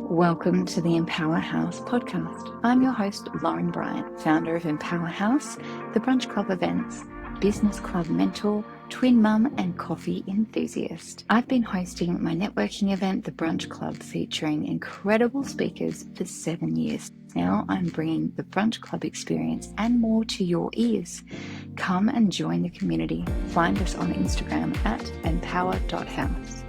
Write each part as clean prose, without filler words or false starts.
Welcome to the Empower House podcast. I'm your host, Lauren Bryant, founder of Empower House, the Brunch Club events, business club mentor, twin mum, and coffee enthusiast. I've been hosting my networking event, the Brunch Club, featuring incredible speakers for 7 years. Now I'm bringing the Brunch Club experience and more to your ears. Come and join the community. Find us on Instagram at empower.house.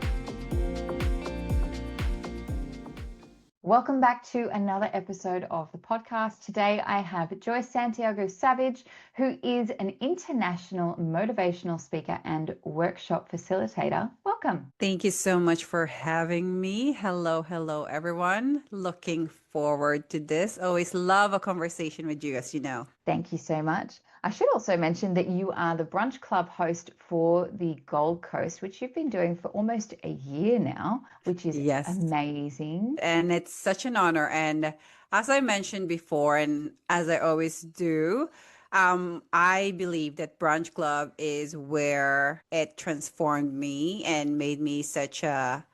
Welcome back to another episode of the podcast. Today I have Joyce Santiago Savage, who is an international motivational speaker and workshop facilitator. Welcome. Thank you so much for having me. Hello, everyone. Looking forward to this. Always love a conversation with you, as you know. Thank you so much. I should also mention that you are the Brunch Club host for the Gold Coast, which you've been doing for almost a year now, which is amazing. And it's such an honor. And as I mentioned before, and as I always do, I believe that Brunch Club is where it transformed me and made me such a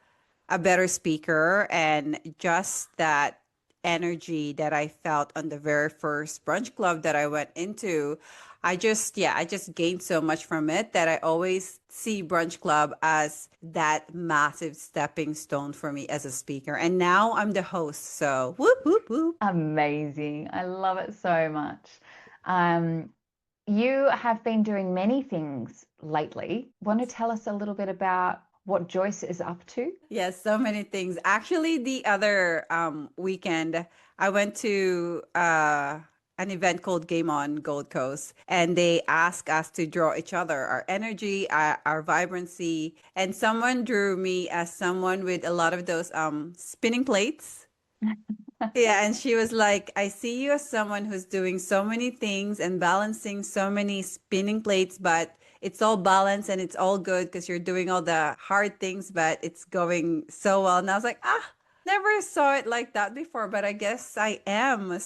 better speaker. And just that energy that I felt on the very first Brunch Club that I went into, I just gained so much from it that I always see Brunch Club as that massive stepping stone for me as a speaker. And now I'm the host. So whoop, whoop, whoop. Amazing. I love it so much. You have been doing many things lately. Want to tell us a little bit about what Joyce is up to? Yes, so many things. Actually, the other weekend, I went to an event called Game On Gold Coast, and they asked us to draw each other, our energy, our vibrancy, and someone drew me as someone with a lot of those spinning plates. Yeah, and she was like, I see you as someone who's doing so many things and balancing so many spinning plates, but it's all balanced and it's all good because you're doing all the hard things, but it's going so well. And I was like, never saw it like that before, but I guess I am.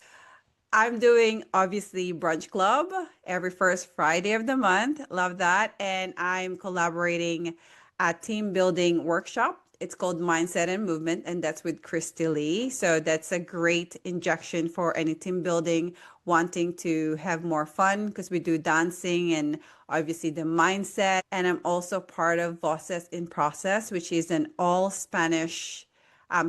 I'm doing obviously Brunch Club every first Friday of the month. Love that. And I'm collaborating a team building workshop. It's called Mindset and Movement, and that's with Christy Lee. So that's a great injection for any team building wanting to have more fun because we do dancing and obviously the mindset. And I'm also part of Voces in Process, which is an all Spanish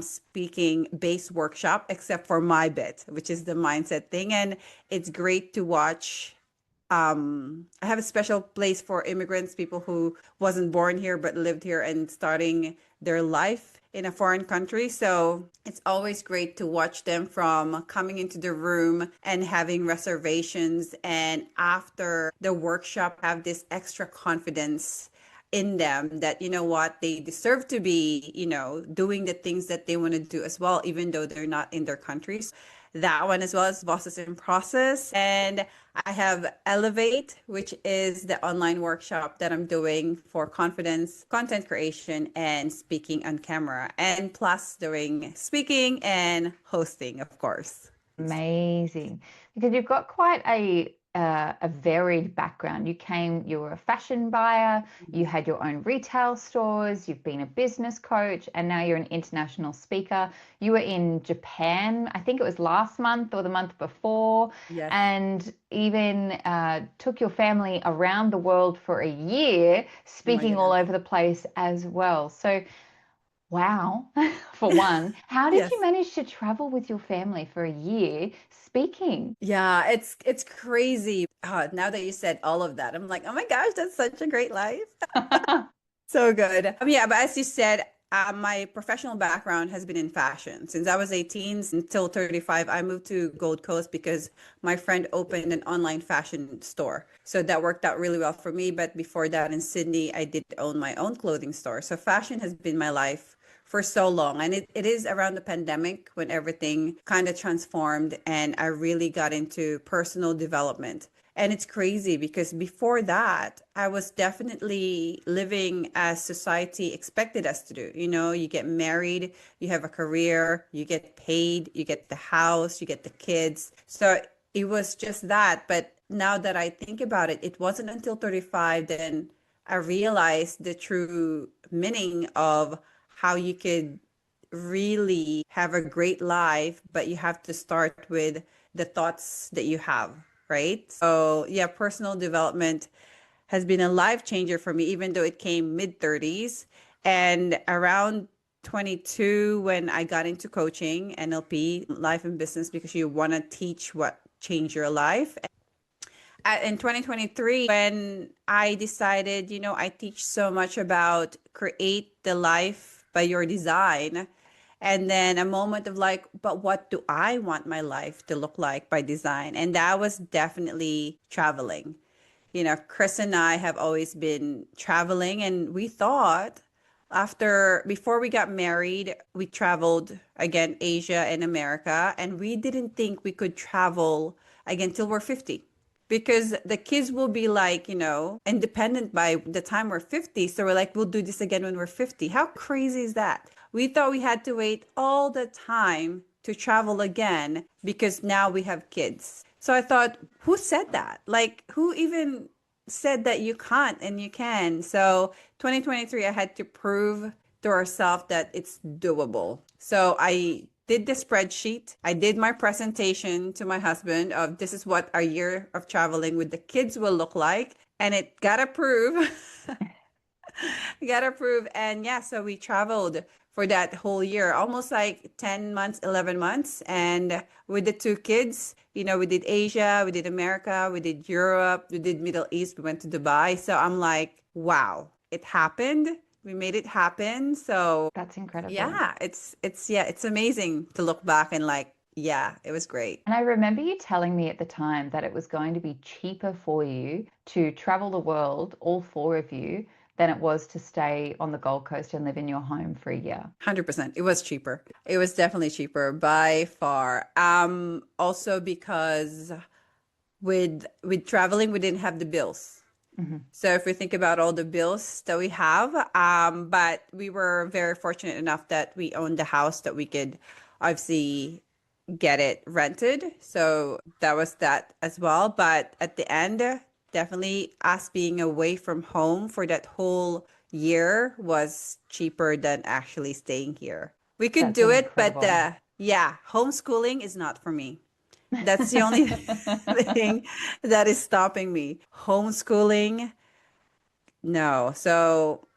speaking based workshop, except for my bit, which is the mindset thing. And it's great to watch. I have a special place for immigrants, people who wasn't born here but lived here and starting their life in a foreign country. So it's always great to watch them from coming into the room and having reservations, and after the workshop have this extra confidence in them that, you know what, they deserve to be, doing the things that they want to do as well, even though they're not in their countries. That one as well as Voices in Process. And I have Elevate, which is the online workshop that I'm doing for confidence, content creation, and speaking on camera. And plus doing speaking and hosting, of course. Amazing. Because you've got quite a varied background. You were a fashion buyer, you had your own retail stores, you've been a business coach, and now you're an international speaker. You were in Japan, I think it was last month or the month before, Yes. And even took your family around the world for a year, speaking all over the place as well. So wow, for one. How did Yes. you manage to travel with your family for a year speaking? Yeah, it's crazy. Now that you said all of that, I'm like, oh my gosh, that's such a great life. So good. Yeah, but as you said, my professional background has been in fashion. Since I was 18 until 35, I moved to Gold Coast because my friend opened an online fashion store. So that worked out really well for me. But before that, in Sydney, I did own my own clothing store. So fashion has been my life for so long. And it is around the pandemic when everything kind of transformed and I really got into personal development. And it's crazy because before that, I was definitely living as society expected us to do. You get married, you have a career, you get paid, you get the house, you get the kids. So it was just that. But now that I think about it, it wasn't until 35 then I realized the true meaning of how you could really have a great life, but you have to start with the thoughts that you have, right? So, yeah, personal development has been a life changer for me, even though it came mid 30s. And around 22, when I got into coaching, NLP, life and business, because you want to teach what changed your life. In 2023, when I decided, I teach so much about create the life by your design. And then a moment of like, but what do I want my life to look like by design? And that was definitely traveling. Chris and I have always been traveling, and we thought before we got married, we traveled again, Asia and America, and we didn't think we could travel again till we're 50 because the kids will be like, independent by the time we're 50. So we're like, we'll do this again when we're 50. How crazy is that? We thought we had to wait all the time to travel again because now we have kids. So I thought, who said that? Like, who even said that you can't and you can? So 2023, I had to prove to ourselves that it's doable. So I did the spreadsheet. I did my presentation to my husband of this is what our year of traveling with the kids will look like. And it got approved. Got approved. And yeah, so we traveled for that whole year, almost like 10 months, 11 months. And with the two kids, we did Asia, we did America, we did Europe, we did Middle East, we went to Dubai. So I'm like, wow, it happened. We made it happen. So That's incredible. yeah, it's amazing to look back and like, yeah, it was great. And I remember you telling me at the time that it was going to be cheaper for you to travel the world, all four of you, than it was to stay on the Gold Coast and live in your home for a year. 100%. It was cheaper. It was definitely cheaper by far. Also because with traveling, we didn't have the bills. So if we think about all the bills that we have, but we were very fortunate enough that we owned a house that we could obviously get it rented. So that was that as well. But at the end, definitely us being away from home for that whole year was cheaper than actually staying here. We could That's do it, but incredible. yeah, homeschooling is not for me. That's the only thing that is stopping me. Homeschooling, no. So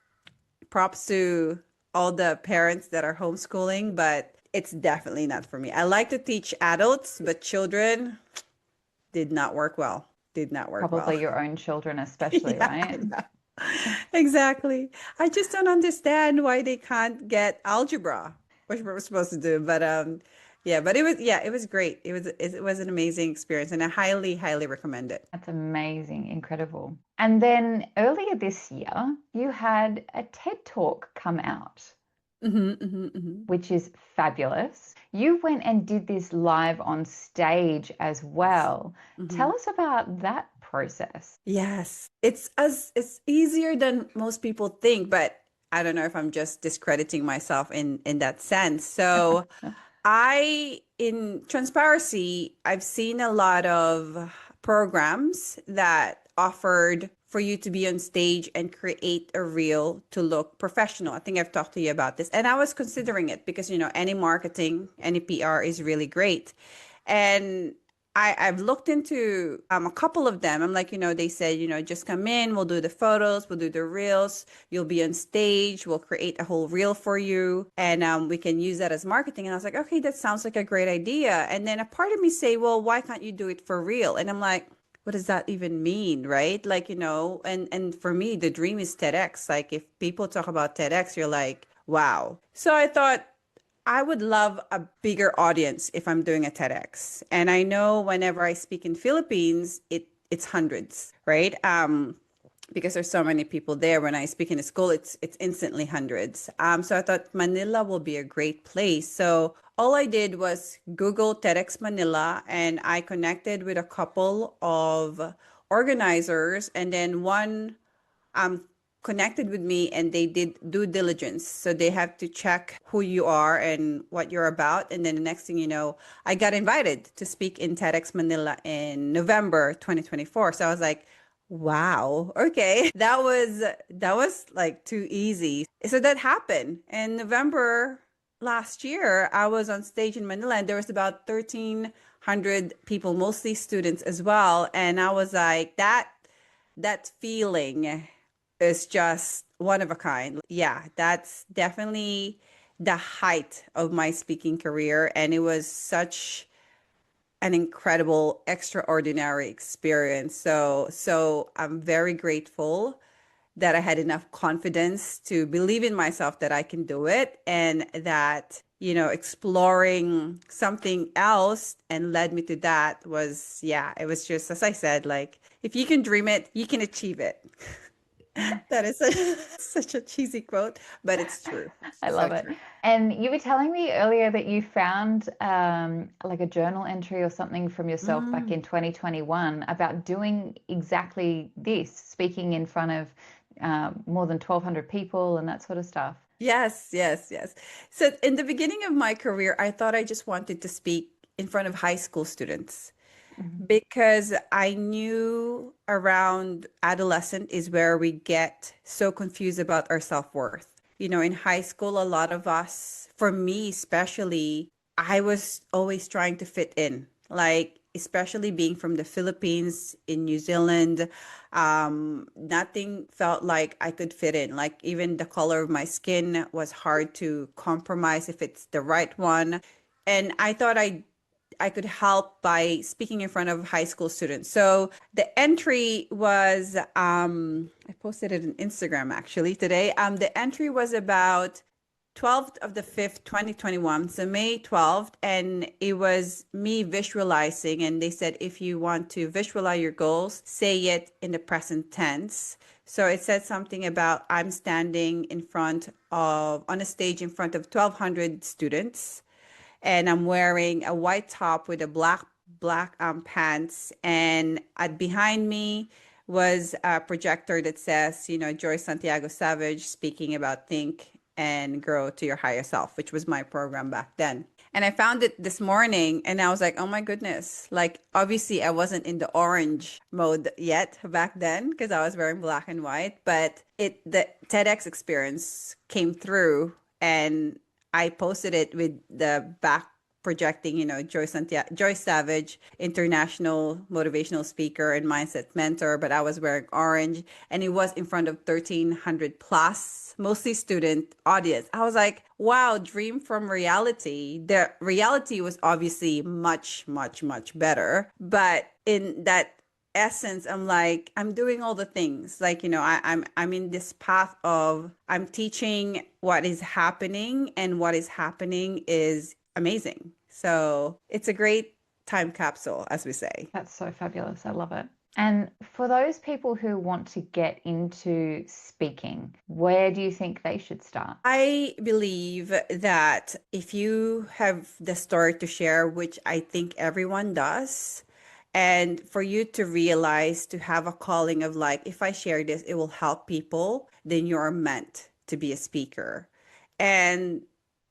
props to all the parents that are homeschooling, but it's definitely not for me. I like to teach adults, but children did not work well. Did not work well. Probably your own children, especially, Yeah, right? exactly. I just don't understand why they can't get algebra, which we're supposed to do. But yeah, but it was great. It was an amazing experience, and I highly, highly recommend it. That's amazing, incredible. And then earlier this year, you had a TED Talk come out, which is fabulous. You went and did this live on stage as well. Tell us about that process. Yes, it's easier than most people think, but I don't know if I'm just discrediting myself in that sense. So in transparency, I've seen a lot of programs that offered for you to be on stage and create a reel to look professional. I think I've talked to you about this. And I was considering it because, any marketing, any PR is really great. And I've looked into a couple of them. I'm like, they said, just come in, we'll do the photos, we'll do the reels, you'll be on stage, we'll create a whole reel for you, and we can use that as marketing. And I was like, okay, that sounds like a great idea. And then a part of me say, well, why can't you do it for real? And I'm like, what does that even mean, right? Like, and for me, the dream is TEDx. Like, if people talk about TEDx, you're like, wow. So I thought, I would love a bigger audience if I'm doing a TEDx. And I know whenever I speak in Philippines, it's hundreds, right? Because there's so many people there. When I speak in a school, it's instantly hundreds. So I thought Manila will be a great place. So all I did was Google TEDx Manila, and I connected with a couple of organizers, and then one connected with me, and they did due diligence. So they have to check who you are and what you're about. And then the next thing you know, I got invited to speak in TEDx Manila in November 2024. So I was like, wow, okay. That was like too easy. So that happened in November last year, I was on stage in Manila and there was about 1,300 people, mostly students as well. And I was like, that feeling is just one of a kind. Yeah, that's definitely the height of my speaking career. And it was such an incredible, extraordinary experience. So I'm very grateful that I had enough confidence to believe in myself that I can do it, and that, exploring something else and led me to that was, yeah, it was just, as I said, like, if you can dream it, you can achieve it. That is such a cheesy quote, but it's true. I So love it. true. And you were telling me earlier that you found like a journal entry or something from yourself back Mm. in 2021 about doing exactly this, speaking in front of more than 1,200 people and that sort of stuff. Yes, yes, yes. So in the beginning of my career, I thought I just wanted to speak in front of high school students, Mhm. because I knew around adolescent is where we get so confused about our self-worth. In high school, a lot of us, for me especially, I was always trying to fit in. Like, especially being from the Philippines, in New Zealand, nothing felt like I could fit in. Like, even the color of my skin was hard to compromise if it's the right one. And I thought I could help by speaking in front of high school students. So the entry was, I posted it on Instagram actually today. The entry was about 12th of the 5th, 2021. So May 12th. And it was me visualizing. And they said, if you want to visualize your goals, say it in the present tense. So it said something about I'm standing on a stage in front of 1,200 students, and I'm wearing a white top with a black pants, and behind me was a projector that says, Joyce Santiago Savage speaking about think and grow to your higher self, which was my program back then. And I found it this morning and I was like, oh my goodness. Like, obviously I wasn't in the orange mode yet back then because I was wearing black and white, but the TEDx experience came through, and I posted it with the back projecting, Joyce Savage, international motivational speaker and mindset mentor, but I was wearing orange, and it was in front of 1,300 plus, mostly student audience. I was like, wow, dream from reality. The reality was obviously much, much, much better. But in that essence, I'm like, I'm doing all the things. Like, I'm in this path of I'm teaching what is happening, and what is happening is amazing. So it's a great time capsule, as we say. That's so fabulous. I love it. And for those people who want to get into speaking, where do you think they should start? I believe that if you have the story to share, which I think everyone does, and for you to realize, to have a calling of like, if I share this, it will help people, then you're meant to be a speaker. And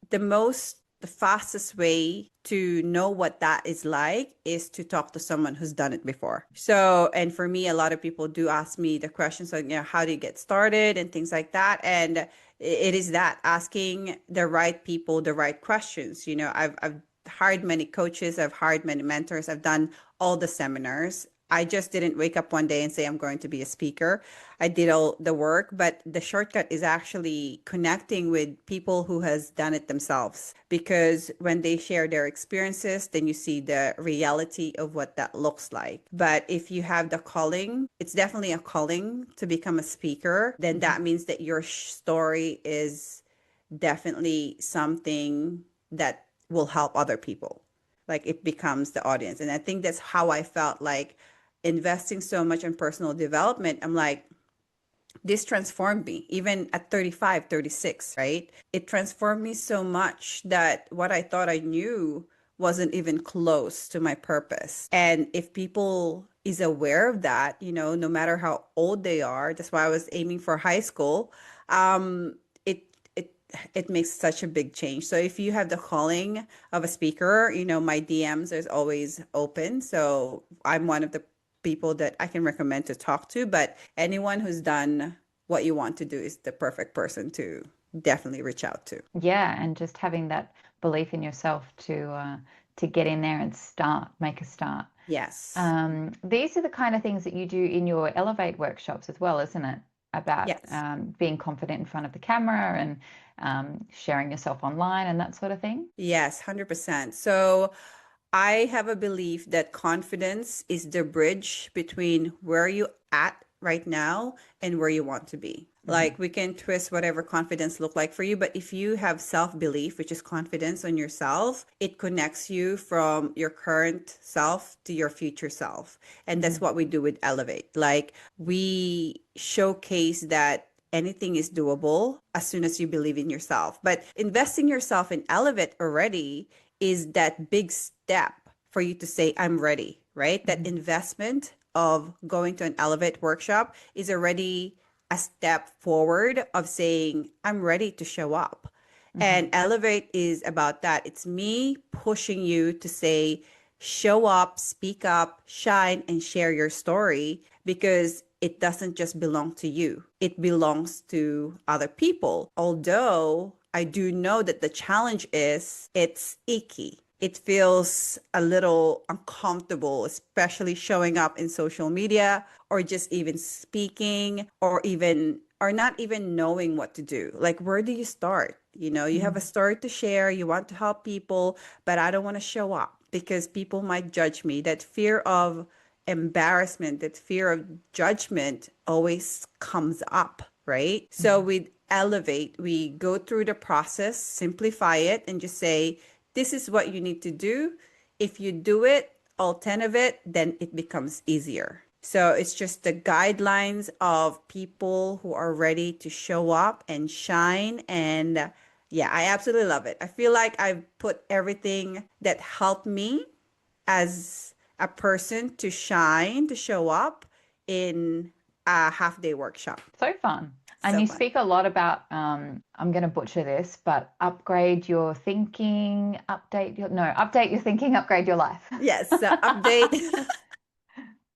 the fastest way to know what that is like is to talk to someone who's done it before. So, and for me, a lot of people do ask me the questions like, how do you get started and things like that. And it is that asking the right people the right questions. I've hired many coaches, I've hired many mentors, I've done all the seminars. I just didn't wake up one day and say I'm going to be a speaker. I did all the work, but the shortcut is actually connecting with people who has done it themselves, because when they share their experiences, then you see the reality of what that looks like. But if you have the calling, it's definitely a calling to become a speaker, then that means that your story is definitely something that will help other people. Like, it becomes the audience. And I think that's how I felt like investing so much in personal development. I'm like, this transformed me even at 35, 36, right? It transformed me so much that what I thought I knew wasn't even close to my purpose. And if people is aware of that, no matter how old they are, that's why I was aiming for high school. It it it makes such a big change. So if you have the calling of a speaker, my DMs is always open. So I'm one of the people that I can recommend to talk to, but anyone who's done what you want to do is the perfect person to definitely reach out to. Yeah, and just having that belief in yourself to get in there and make a start. Yes. These are the kind of things that you do in your Elevate workshops as well, isn't it? About Yes. being confident in front of the camera and sharing yourself online and that sort of thing. Yes, 100%. So I have a belief that confidence is the bridge between where you at right now and where you want to be. Hmm. Like we can twist whatever confidence look like for you, but if you have self-belief, which is confidence on yourself, it connects you from your current self to your future self. And that's Hmm. what we do with Elevate. Like we showcase that anything is doable as soon as you believe in yourself. But investing yourself in Elevate already is that big step for you to say, I'm ready, right? That Hmm. investment of going to an Elevate workshop is already a step forward of saying, I'm ready to show up. Hmm. And Elevate is about that. It's me pushing you to say, show up, speak up, shine, and share your story because it doesn't just belong to you. It belongs to other people. Although I do know that the challenge is it's icky. It feels a little uncomfortable, especially showing up in social media or just even speaking or not even knowing what to do. Like, where do you start? You have a Hmm. story to share, you want to help people, but I don't want to show up because people might judge me. That fear of embarrassment, that fear of judgment always comes up, right? So Hmm. we elevate, we go through the process, simplify it, and just say, this is what you need to do. If you do it, all 10 of it, then it becomes easier. So it's just the guidelines of people who are ready to show up and shine. And yeah, I absolutely love it. I feel like I've put everything that helped me as a person to shine, to show up in a half day workshop. So fun. And So you fun. speak a lot about, I'm going to butcher this, but upgrade your thinking, update your thinking, upgrade your life. Yes, so update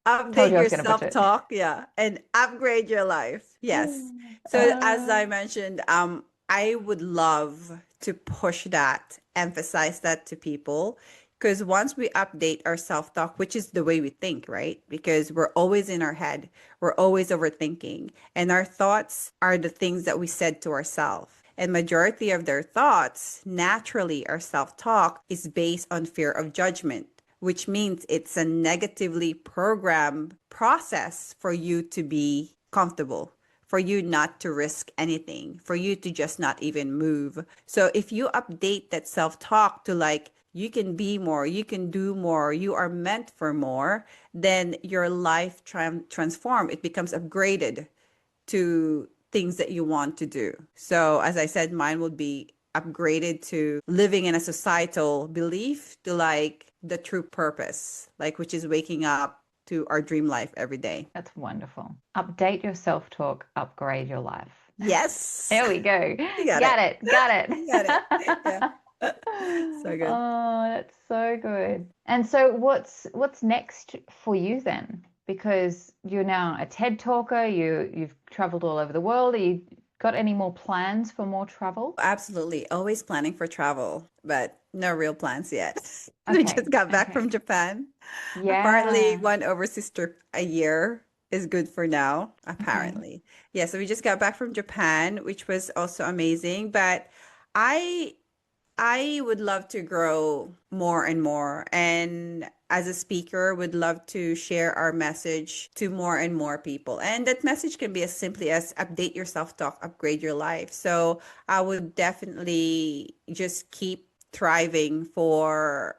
Told update you I your was going to butcher it. self-talk, yeah, and upgrade your life. Yes. So as I mentioned, I would love to push that, emphasize that to people, because once we update our self-talk, which is the way we think, right? Because we're always in our head, we're always overthinking, and our thoughts are the things that we said to ourselves. And majority of their thoughts, naturally, our self-talk is based on fear of judgment, which means it's a negatively programmed process for you to be comfortable, for you not to risk anything, for you to just not even move. So if you update that self talk to like, you can be more, you can do more, you are meant for more, then your life transform. It becomes upgraded to things that you want to do. So, as I said, mine would be upgraded to living in a societal belief to like the true purpose, like which is waking up to our dream life every day. That's wonderful. Update your self-talk, upgrade your life. Yes. There we go. You got Got it. it. Got You got it. Yeah. it. So good. Oh, that's so good. And so what's next for you then? Because you're now a TED talker, you've traveled all over the world. Are you got any more plans for more travel? Absolutely. Always planning for travel, but no real plans yet. We Okay. just got back from Okay. Japan. Apparently, Yeah. one overseas trip a year is good for now, Okay. apparently. Yeah, so we just got back from Japan, which was also amazing. But I I would love to grow more and more. And as a speaker, would love to share our message to more and more people. And that message can be as simply as update your self-talk, upgrade your life. So I would definitely just keep thriving for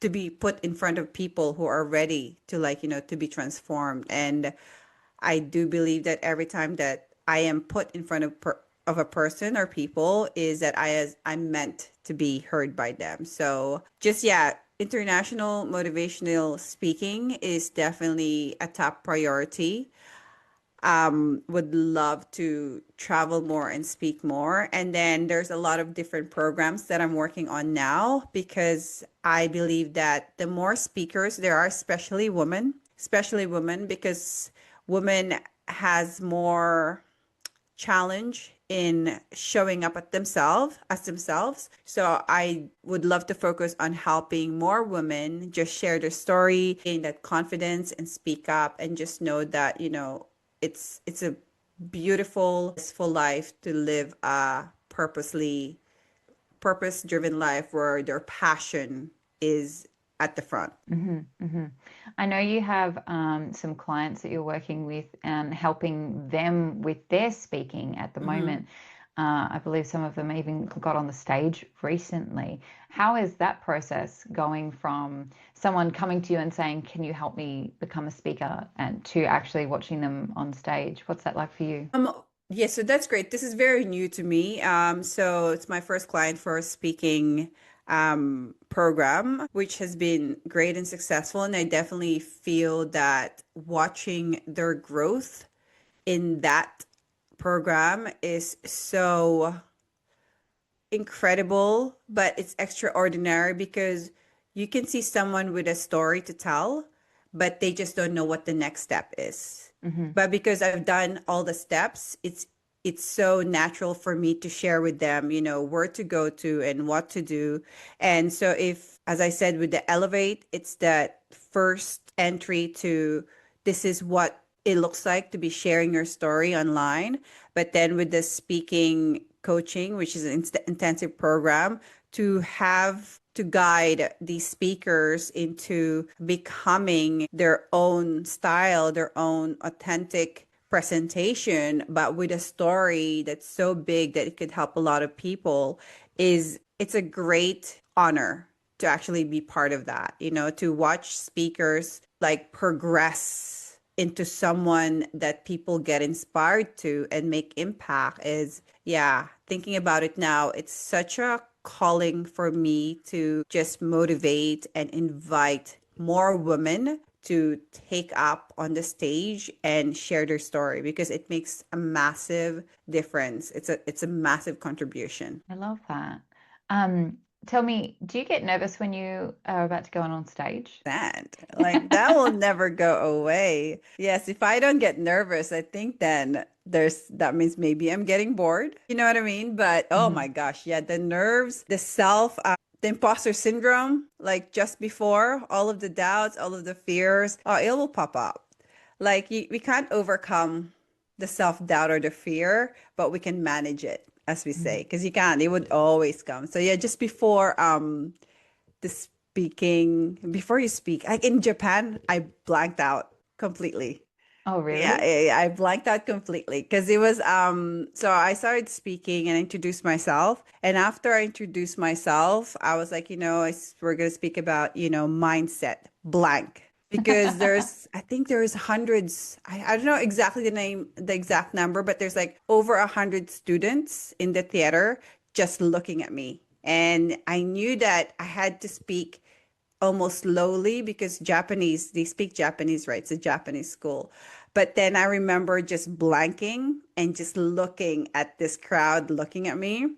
to be put in front of people who are ready to like, to be transformed. And I do believe that every time that I am put in front of a person or people is that I'm meant to be heard by them. So just yeah, international motivational speaking is definitely a top priority. Would love to travel more and speak more. And then there's a lot of different programs that I'm working on now because I believe that the more speakers there are, especially women, because women has more challenge in showing up at themselves as themselves. So I would love to focus on helping more women just share their story, gain that confidence and speak up and just know that, it's a beautiful, full life to live a purpose driven life where their passion is at the front. I know you have some clients that you're working with and helping them with their speaking at the moment. I believe some of them even got on the stage recently. How is that process going from someone coming to you and saying, "Can you help me become a speaker?" and to actually watching them on stage? What's that like for you? Yeah, so that's great. This is very new to me. So it's my first client for a speaking program, which has been great and successful. And I definitely feel that watching their growth in that program is so incredible, but it's extraordinary because you can see someone with a story to tell, but they just don't know what the next step is. But because I've done all the steps, it's so natural for me to share with them, where to go to and what to do. And so if, as I said, with the Elevate, it's that first entry to this is what it looks like to be sharing your story online. But then with the speaking coaching, which is an intensive program, to have to guide these speakers into becoming their own style, their own authentic presentation, but with a story that's so big that it could help a lot of people, it's a great honor to actually be part of that, to watch speakers like progress into someone that people get inspired to and make impact is, yeah, thinking about it now, it's such a calling for me to just motivate and invite more women to take up on the stage and share their story because it makes a massive difference. It's a massive contribution. I love that. Tell me, do you get nervous when you are about to go on stage? That will never go away. Yes, if I don't get nervous, I think then that means maybe I'm getting bored. You know what I mean? But oh my gosh, yeah, the nerves, the imposter syndrome, like just before, all of the doubts, all of the fears, oh, it will pop up. We can't overcome the self-doubt or the fear, but we can manage it, as we say, because you can't, it would always come. So yeah, just before the speaking, before you speak, like in Japan, I blanked out completely. Oh, Yeah, really? yeah, yeah, I blanked out completely because it was so I started speaking and introduced myself. And after I introduced myself, I was like, we're gonna speak about, mindset, blank. Because I think there's hundreds, I don't know exactly the exact number, but there's like over 100 students in the theater just looking at me. And I knew that I had to speak almost slowly because Japanese, they speak Japanese, right? It's a Japanese school. But then I remember just blanking and just looking at this crowd looking at me.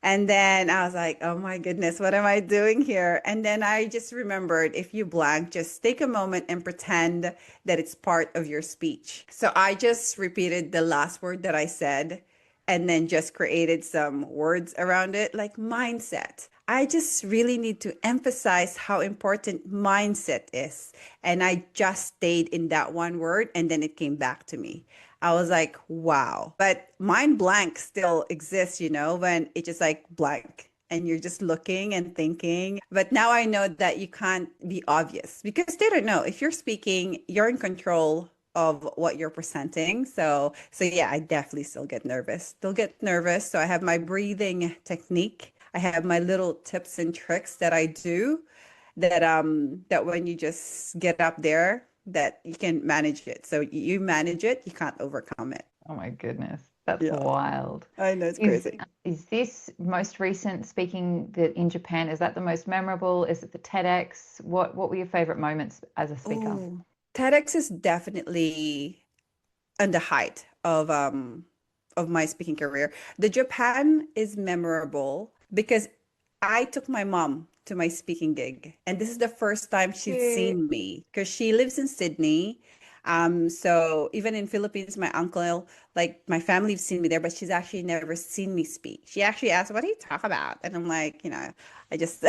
And then I was like, oh my goodness, what am I doing here? And then I just remembered if you blank, just take a moment and pretend that it's part of your speech. So I just repeated the last word that I said and then just created some words around it, like mindset. I just really need to emphasize how important mindset is. And I just stayed in that one word and then it came back to me. I was like, wow. But mind blank still exists, when it's just like blank and you're just looking and thinking. But now I know that you can't be obvious because they don't know. If you're speaking, you're in control of what you're presenting. So yeah, I definitely still get nervous. Still get nervous. So I have my breathing technique. I have my little tips and tricks that I do that when you just get up there that you can manage it. So you manage it, you can't overcome it. Oh my goodness, that's Yeah, wild. I know it's Is crazy. is this most recent speaking that in Japan, is that the most memorable? Is it the TEDx? What were your favorite moments as a speaker? Oh, TEDx is definitely on the height of my speaking career. The Japan is memorable because I took my mom to my speaking gig, and this is the first time she'd Cute. seen me because she lives in Sydney. So even in Philippines, my uncle, like my family's seen me there, but she's actually never seen me speak. She actually asked, "What do you talk about?" And I'm like, I just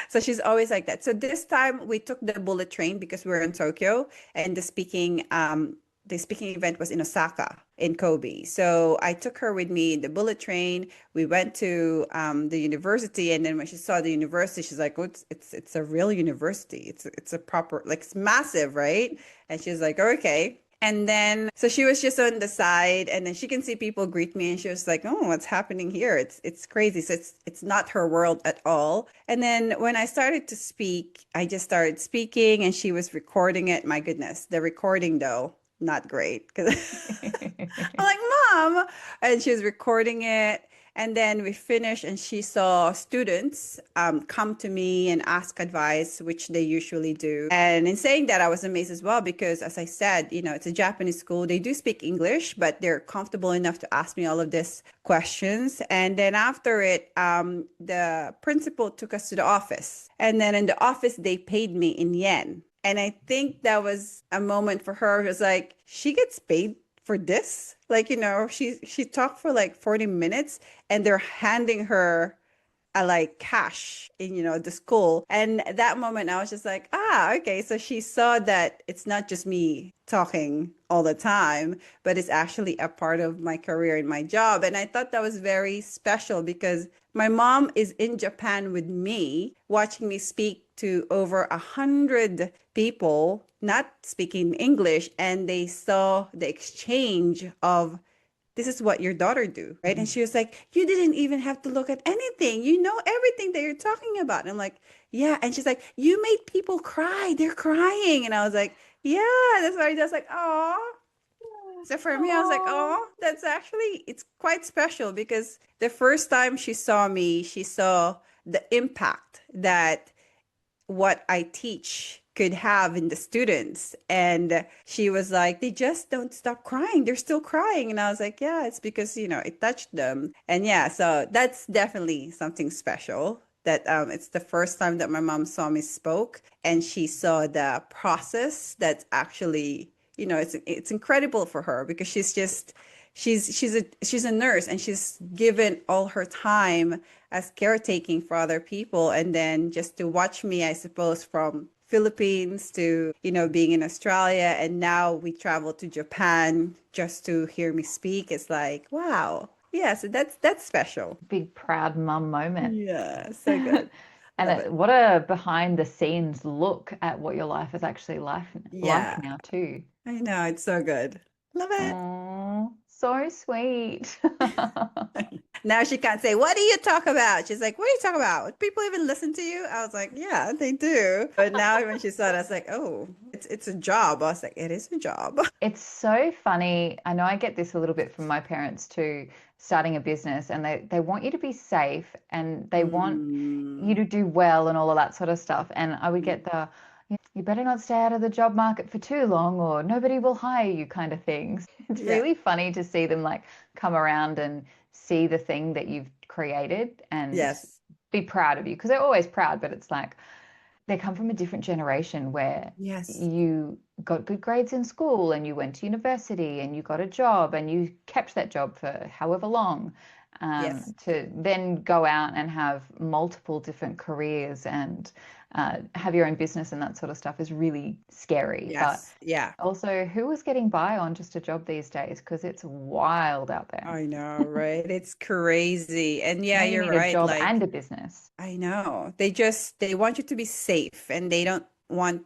so she's always like that. So this time we took the bullet train because we were in Tokyo, and the speaking event was in Osaka, in Kobe. So I took her with me in the bullet train. We went to the university, and then when she saw the university, she's like, "Oh, it's a real university. It's a proper, like, it's massive, right?" And she's like, "Oh, okay." And then, so she was just on the side, and then she can see people greet me, and she was like, "Oh, what's happening here? It's crazy." So it's not her world at all. And then when I started to speak, I just started speaking, and she was recording it. My goodness, the recording though, not great, because I'm like, "Mom," and she was recording it. And then we finished, and she saw students come to me and ask advice, which they usually do. And in saying that, I was amazed as well because, as I said, it's a Japanese school. They do speak English, but they're comfortable enough to ask me all of these questions. And then after it, the principal took us to the office. And then in the office, they paid me in yen. And I think that was a moment for her. It was like, she gets paid for this? Like, she talked for like 40 minutes and they're handing her like cash in, the school. And at that moment, I was just like, okay. So she saw that it's not just me talking all the time, but it's actually a part of my career and my job. And I thought that was very special because my mom is in Japan with me, watching me speak to over 100 people not speaking English, and they saw the exchange of, this is what your daughter do, right? And she was like, "You didn't even have to look at anything. You know everything that you're talking about." And I'm like, "Yeah." And she's like, "You made people cry. They're crying." And I was like, "Yeah." That's why I was like, "Oh." So for me, I was like, Oh, "Oh, that's actually, it's quite special," because the first time she saw me, she saw the impact that what I teach could have in the students. And she was like, "They just don't stop crying. They're still crying." And I was like, "Yeah, it's because, it touched them." And yeah, so that's definitely something special that it's the first time that my mom saw me spoke, and she saw the process that's actually, it's incredible for her because she's a nurse, and she's given all her time as caretaking for other people. And then just to watch me, I suppose, from Philippines to, being in Australia, and now we travel to Japan just to hear me speak. It's like, wow. Yeah, so that's special. big proud mum moment. Yeah, so good. And Love it. what a behind the scenes look at what your life is actually like Yeah, now too. I know. It's so good. Love it. Oh, so sweet. Now she can't say, "What do you talk about?" She's like, "What do you talk about? People even listen to you?" I was like, "Yeah, they do." But now when she saw it, I was like, "Oh, it's a job." I was like, "It is a job." It's so funny. I know I get this a little bit from my parents too, starting a business, and they want you to be safe and they want you Mm, to do well and all of that sort of stuff. And I would get the, you better not stay out of the job market for too long or nobody will hire you kind of things. It's yeah. really funny to see them like come around and see the thing that you've created and Yes. be proud of you because they're always proud, but it's like they come from a different generation where Yes. you got good grades in school and you went to university and you got a job and you kept that job for however long, Yes. to then go out and have multiple different careers and have your own business and that sort of stuff is really scary. But Yes. Yeah. also, who is getting by on just a job these days? Because it's wild out there. I know, right? It's crazy. And yeah, Now you you're need a right. job and Like, a business. I know. They want you to be safe, and they don't want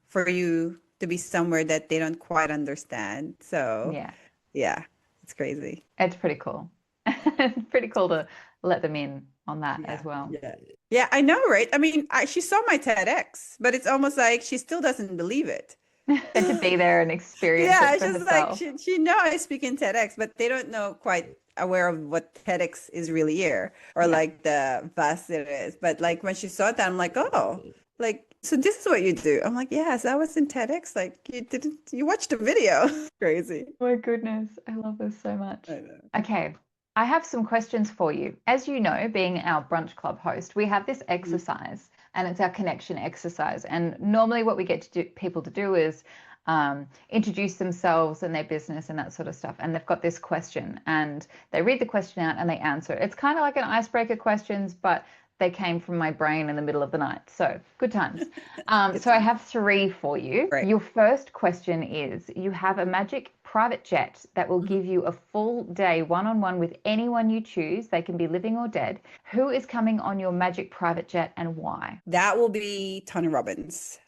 for you to be somewhere that they don't quite understand. So, Yeah, yeah, it's crazy. it's pretty cool. It's pretty cool to let them in on that Yeah. as well. Yeah. Yeah, I know, right? I mean, she saw my TEDx, but it's almost like she still doesn't believe it. To be there and experience Yeah, it it's for just like herself. she know I speak in TEDx, but they don't know quite aware of what TEDx is really here, or Yeah. like the vast it is. But like when she saw that, I'm like, "Oh, like, so this is what you do." I'm like, "Yes, I was in TEDx. Like, you watched the video." Crazy. My goodness, I love this so much. I know. Okay, I have some questions for you. As you know, being our brunch club host, we have this Mhm. exercise and it's our connection exercise. And normally, what we get to do, people to do is introduce themselves and their business and that sort of stuff. And they've got this question and they read the question out and they answer it. It's kind of like an icebreaker questions, but they came from my brain in the middle of the night. So good times. So I have 3 for you. Right. Your first question is, you have a magic private jet that will give you a full day one-on-one with anyone you choose. They can be living or dead. Who is coming on your magic private jet and why? That will be Tony Robbins.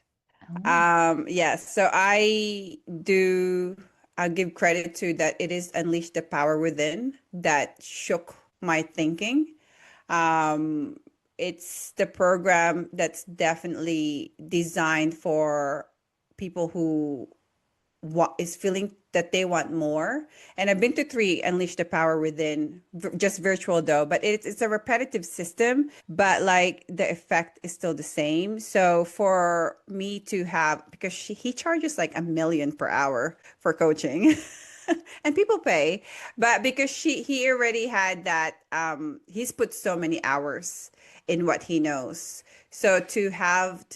Oh. Yes. So I'll give credit to that. It is Unleash the Power Within that shook my thinking. It's the program that's definitely designed for people who is feeling that they want more. And I've been to 3 Unleash the Power Within, just virtual though, but it's a repetitive system, but like the effect is still the same. So for me to have, because he charges like $1 million per hour for coaching. And people pay, but because he already had that, he's put so many hours in what he knows. So to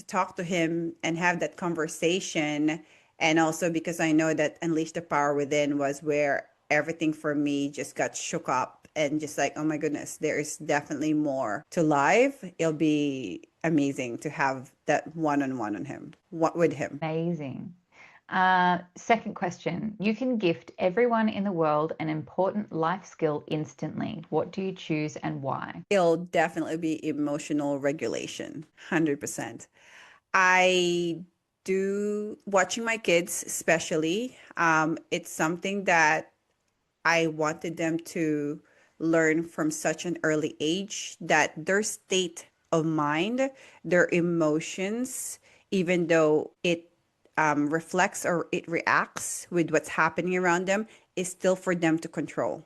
talk to him and have that conversation, and also because I know that Unleash the Power Within was where everything for me just got shook up and just like, oh my goodness, there is definitely more to life. It'll be amazing to have that one-on-one with him. Amazing. Second question. You can gift everyone in the world an important life skill instantly. What do you choose and why? It'll definitely be emotional regulation, 100%. I do watching my kids, especially. It's something that I wanted them to learn from such an early age, that their state of mind, their emotions, even though it reflects or it reacts with what's happening around them, is still for them to control.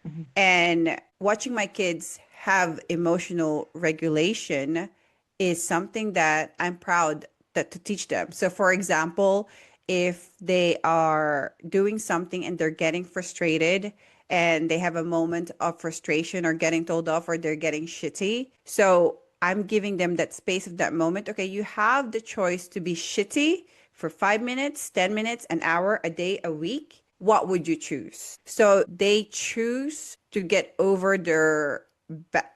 Mm-hmm. And watching my kids have emotional regulation is something that I'm proud to teach them. So for example, if they are doing something and they're getting frustrated and they have a moment of frustration or getting told off or they're getting shitty, so I'm giving them that space of that moment. Okay, you have the choice to be shitty for 5 minutes, 10 minutes, an hour, a day, a week. What would you choose? So they choose to get over their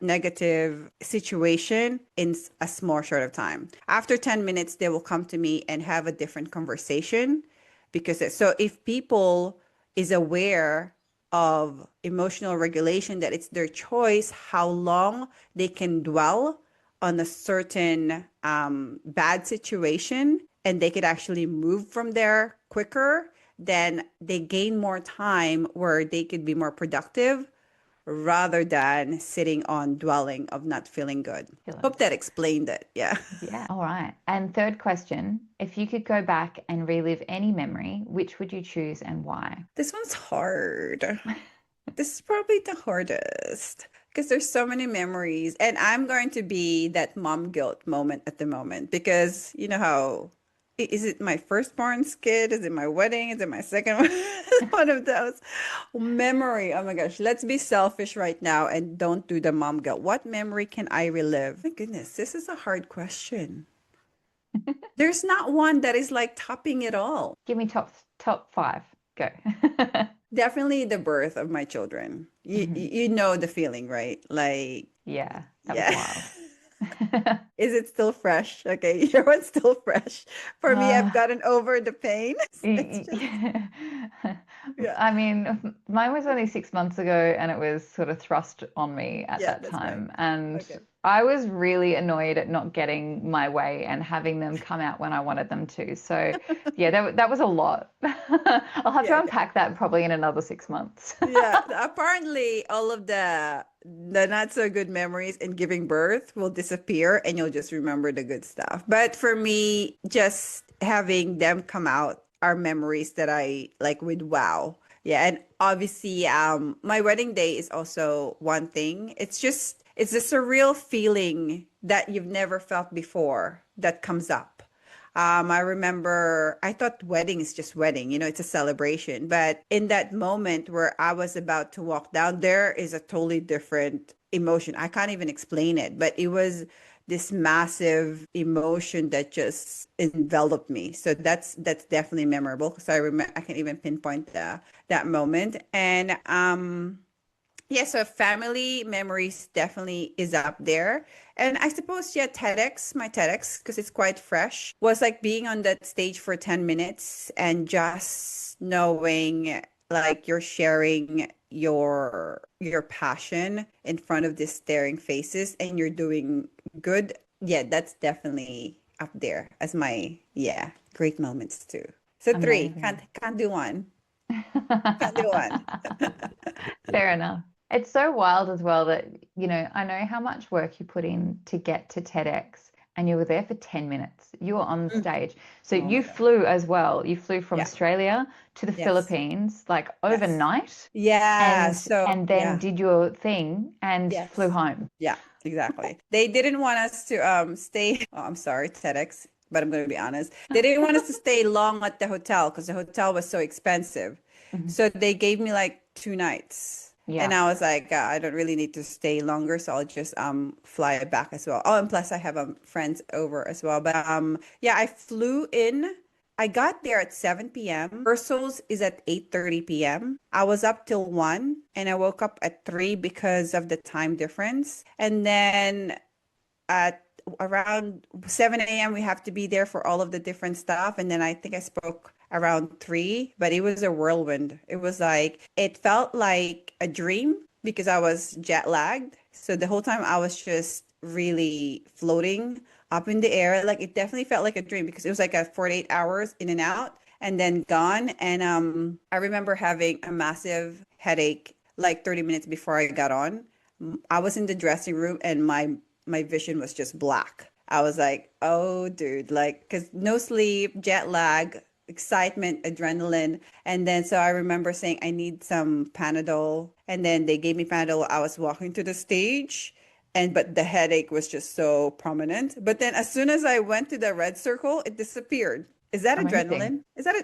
negative situation in a small short of time. After 10 minutes, they will come to me and have a different conversation. So if people is aware of emotional regulation, that it's their choice how long they can dwell on a certain bad situation, and they could actually move from there quicker, then they gain more time where they could be more productive rather than sitting on dwelling of not feeling good. Hope that explained it. Yeah. Yeah. All right. And third question, if you could go back and relive any memory, which would you choose and why? This one's hard. This is probably the hardest because there's so many memories, and I'm going to be that mom guilt moment at the moment, because you know how, is it my firstborn's kid? Is it my wedding? Is it my second one? One of those memory. Oh my gosh, let's be selfish right now and don't do the mom guilt. What memory can I relive? My goodness, this is a hard question. There's not one that is like topping it all. Give me top 5. Go. Definitely the birth of my children. You know the feeling, right? Like, yeah, that was wild. Is it still fresh? Okay, your one's still fresh. For me, I've gotten over the pain. Yeah. I mean, mine was only 6 months ago, and it was sort of thrust on me at that time. Right. And I was really annoyed at not getting my way and having them come out when I wanted them to. So yeah, that was a lot. I'll have to unpack that probably in another 6 months. Yeah, apparently all of the not so good memories in giving birth will disappear and you'll just remember the good stuff. But for me, just having them come out are memories that I like with wow. Yeah, and obviously my wedding day is also one thing. It's a surreal feeling that you've never felt before that comes up. I remember I thought wedding is just wedding, it's a celebration. But in that moment where I was about to walk down, there is a totally different emotion. I can't even explain it, but it was this massive emotion that just enveloped me. So that's definitely memorable because I remember I can even pinpoint that moment. And yeah, so family memories definitely is up there. And I suppose, yeah, my TEDx, because it's quite fresh, was like being on that stage for 10 minutes and just knowing like you're sharing your passion in front of these staring faces and you're doing good. Yeah, that's definitely up there as my, yeah, great moments too. So three, Amazing. can't do one. Can't do one. Fair enough. It's so wild as well that, I know how much work you put in to get to TEDx, and you were there for 10 minutes. You were on Mm. stage. So Oh my you God. flew as well. You flew from Yeah. Australia to the Yes. Philippines like Yes. overnight, Yeah. and So, and then yeah. did your thing and flew Yes. home. Yeah, exactly. They didn't want us to stay. Oh, I'm sorry, TEDx, but I'm going to be honest. They didn't want us to stay long at the hotel because the hotel was so expensive. Mhm. So they gave me like 2 nights. And Yeah. I was like, I don't really need to stay longer, so I'll just fly back as well. Oh, and plus I have friends over as well. But yeah, I flew in. I got there at 7 p.m. Rehearsals is at 8:30 p.m. I was up till 1 and I woke up at 3 because of the time difference. And then at around 7 a.m. we have to be there for all of the different stuff. And then I think I spoke around 3, but it was a whirlwind. It was like, it felt like a dream because I was jet lagged. So the whole time I was just really floating up in the air. Like it definitely felt like a dream because it was like a 48 hours in and out and then gone. And I remember having a massive headache like 30 minutes before I got on. I was in the dressing room and my vision was just black. I was like, oh, dude, like, because no sleep, jet lag, excitement, adrenaline. And then so I remember saying, I need some Panadol. And then they gave me Panadol. I was walking to the stage. But the headache was just so prominent. But then as soon as I went to the red circle, it disappeared. Is that Amazing. adrenaline? Is that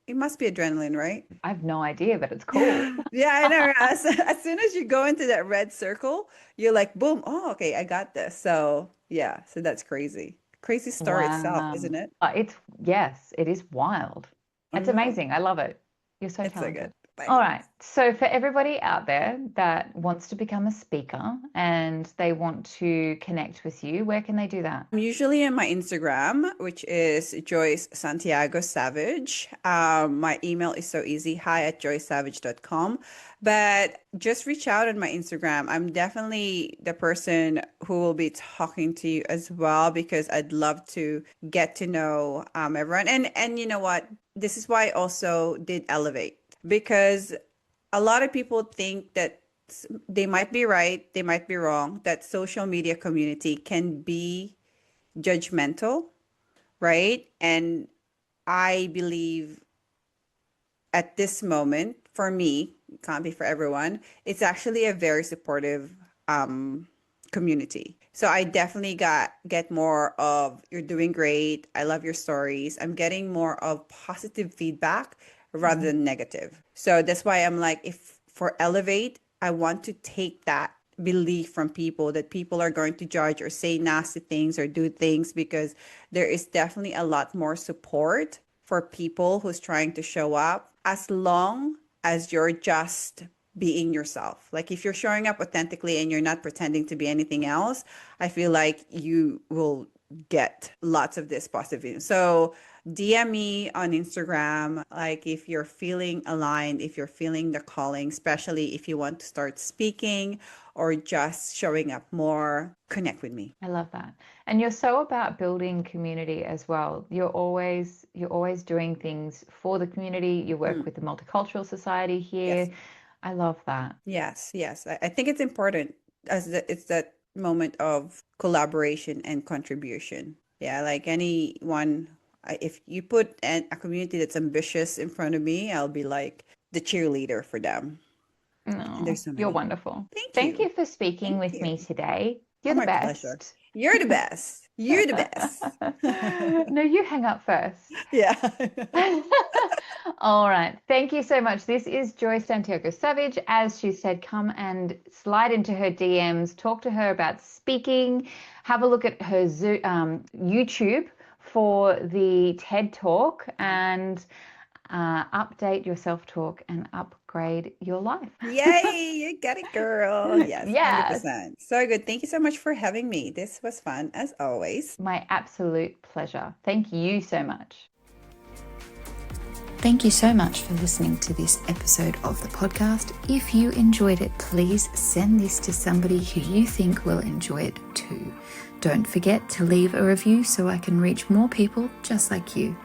it must be adrenaline, right? I have no idea, but it's cool. Yeah, I know. As soon as you go into that red circle, you're like, boom, oh, okay, I got this. So, yeah, so that's crazy. Crazy story itself, isn't Wow. it? Yes, it is wild. I It's know. amazing. I love it. You're so It's so good. talented. All right. Thanks. So for everybody out there that wants to become a speaker and they want to connect with you, where can they do that? I'm usually in my Instagram, which is Joyce Santiago Savage. My email is so easy, hi@joycesavage.com. But just reach out on my Instagram. I'm definitely the person who will be talking to you as well because I'd love to get to know everyone. And you know what? This is why I also did Elevate because a lot of people think that they might be right, they might be wrong, that social media community can be judgmental, right? And I believe at this moment, for me, it can't be for everyone, it's actually a very supportive community. So I definitely get more of you're doing great. I love your stories. I'm getting more of positive feedback rather Mhm. than negative. So that's why I'm like, if for Elevate, I want to take that belief from people that people are going to judge or say nasty things or do things because there is definitely a lot more support for people who's trying to show up as long as you're just being yourself. Like if you're showing up authentically and you're not pretending to be anything else, I feel like you will get lots of this positive. So DM me on Instagram, like if you're feeling aligned, if you're feeling the calling, especially if you want to start speaking or just showing up more, connect with me. I love that. And you're so about building community as well. You're always doing things for the community. You work Mm, with the Multicultural Society yes. here. I love that. Yes, yes. I think it's important it's that moment of collaboration and contribution. Yeah, like anyone, if you put a community that's ambitious in front of me, I'll be like the cheerleader for them. And No, there's so you're many. wonderful. Thank Thank you. you for speaking Thank with you. me today. Oh, You're the my pleasure. best. You're the best. You're the best. No, you hang up first. Yeah. All right. Thank you so much. This is Joyce Santiago Savage. As she said, come and slide into her DMs, talk to her about speaking, have a look at her YouTube for the TED Talk, and update your self-talk and upgrade your life. Yay, you got it, girl. Yes, Yes. 100%. So good. Thank you so much for having me. This was fun as always. My absolute pleasure. Thank you so much. Thank you so much for listening to this episode of the podcast. If you enjoyed it, please send this to somebody who you think will enjoy it too. Don't forget to leave a review so I can reach more people just like you.